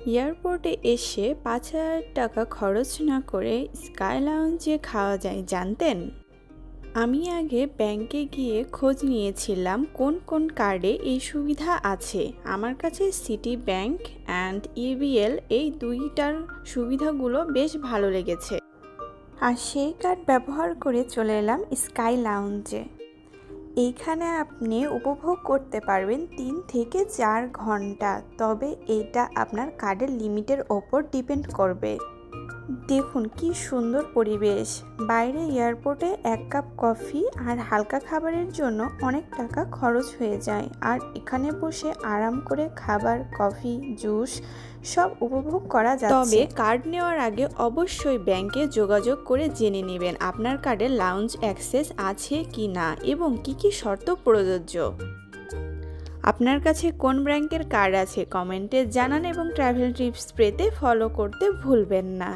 এয়ারপোর্টে এসে ৫,০০০ টাকা খরচ না করে স্কাই লাউঞ্জে খাওয়া যায় জানতেন? আমি আগে ব্যাংকে গিয়ে খোঁজ নিয়েছিলাম কোন কোন কার্ডে এই সুবিধা আছে। আমার কাছে সিটি ব্যাংক অ্যান্ড ইবিএল এই দুইটার সুবিধাগুলো বেশ ভালো লেগেছে, আর সেই কার্ড ব্যবহার করে চলে এলাম স্কাই লাউঞ্জে। এইখানে আপনি উপভোগ করতে পারবেন ৩ থেকে ৪ ঘন্টা, তবে এটা আপনার কার্ডের লিমিটের ওপর ডিপেন্ড করবে। দেখুন কি সুন্দর পরিবেশ। বাইরে এয়ারপোর্টে ১ কাপ কফি আর হালকা খাবারের জন্য অনেক টাকা খরচ হয়ে যায়, আর এখানে বসে আরাম করে খাবার, কফি, জুস সব উপভোগ করা যাচ্ছে। তবে কার্ড নেওয়ার আগে অবশ্যই ব্যাংকে যোগাযোগ করে জেনে নেবেন আপনার কার্ডে লাউঞ্জ অ্যাক্সেস আছে কি না এবং কি কি শর্ত প্রযোজ্য। আপনার কাছে কোন ব্যাংকের কার্ড আছে কমেন্টে জানান এবং ট্রাভেল টিপস পেতে ফলো করতে ভুলবেন না।